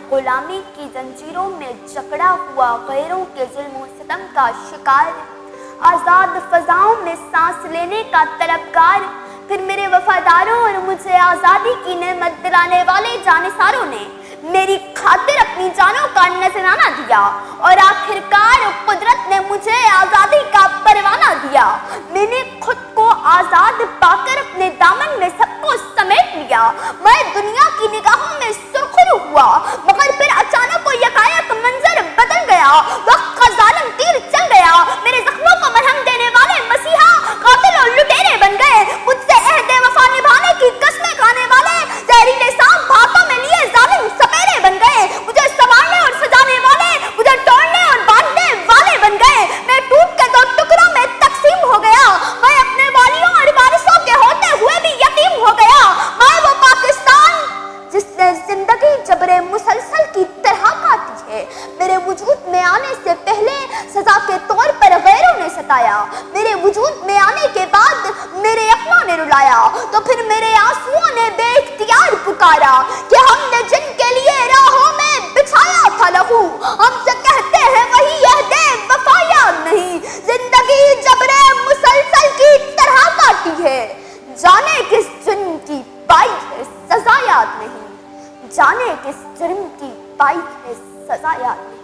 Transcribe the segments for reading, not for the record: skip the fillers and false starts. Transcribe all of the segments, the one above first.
गुलामी की जंजीरों में जकड़ा हुआ, गैरों के जुल्म सितम का शिकार, आजाद फजाओं में सांस लेने का तलबगार, फिर मेरे वफादारों और मुझे आजादी की नेमत दिलाने वाले जानिसारों ने मेरी खातिर अपनी जानों का नजराना दिया और आखिरकार कुदरत ने मुझे आजादी का परवाना दिया। मैंने खुद को आजाद पाकर अपने दामन में सबको समेट लिया। मैं दुनिया की निगाहों में सुरखरू हुआ, मगर फिर अचानक कोई यकायक मंजर बदल गया। वक्त का जालिम तीर चल गया, मेरे जख्मों को मरहम देने वाले मसीहा कातिल और लुटेरे बन गए। मुझसे अहदे वफा निभाने की कसमें खाने वाले जहरीले सांप हाथों में लिए जालिम सपेरे बन गए। मुझे संभालने और सजाने वाले मुझे तोड़ने और बांटने वाले बन गए। मैं टूट के दो टुकड़ों में तकसीम हो गया। मैं अपने वालियों और वारिसों के होते हुए भी यतीम हो गया। मैं वो पाकिस्तान जिसने जिंदगी जबरे मुसलसल की तरह काटी है। मेरे वजूद में आने से पहले सजा के तौर पर गैरों ने सताया, मेरे वजूद में आने के बाद मेरे अपनों ने रुलाया, तो फिर मेरे आंसुओं ने बेइख्तियार पुकारा कि हमने जिनके लिए राहों में बिछाया था लहू, हमसे कहते हैं वही यहदे वफा याद नहीं। जिंदगी जबरे मुसलसल की तरह काटी है, जाने किस जुर्म की पाई है सजा याद नहीं, जाने किस जुर्म की पाई है सजा याद नहीं।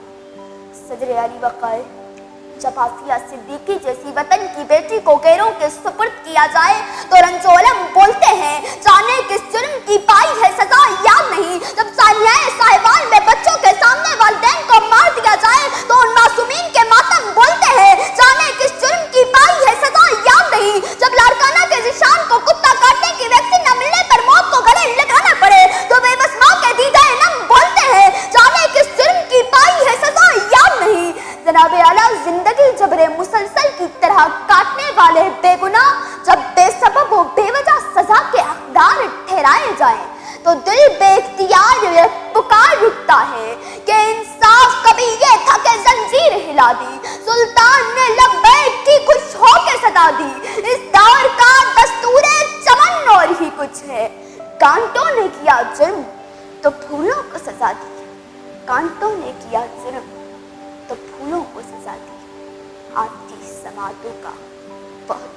सदर अली वक़ार, जब आफिया सिद्दीकी जैसी वतन की बेटी को गैरों के सुपुर्द किया जाए तो रंजोलम बोलते हैं जाने किस जुर्म की पाई है सजा याद नहीं। जब सानियाए साहिवाल में बच्चों के सामने वालिदैन को मार दिया जाए तो उन मासूमीन के मातम बोलते हैं जाने किस जुर्म की पाई है सजा याद नहीं। जब लाड़काना के जिशान को कुत्ता काटने की वैक्सीन न मिलने पर मौत को गले लगाना पड़े तो बेबस माँ के दीदाए नम बोलते हैं जाने किस जुर्म की पाई है सजा याद नहीं। जनाबे आला, जिंदगी जबरे मुसलसल की तरह काटने वाले बेगुनाह जब बेसबब व बेवजह सजा के हकदार ठहराए जाएं तो दिल बेइख्तियार पुकार उठता है कि इंसाफ कभी ये था कि जंजीर हिला दी, सुल्तान ने लब्बैक की खुश होके सदा दी। इस दौर का दस्तूरे चमन और ही कुछ है, कांटों ने किया जुर्म तो फूलों को सजा दी, कांटों ने किया जुर्म तो फूलों को सजा दी। आपकी समातों का बहुत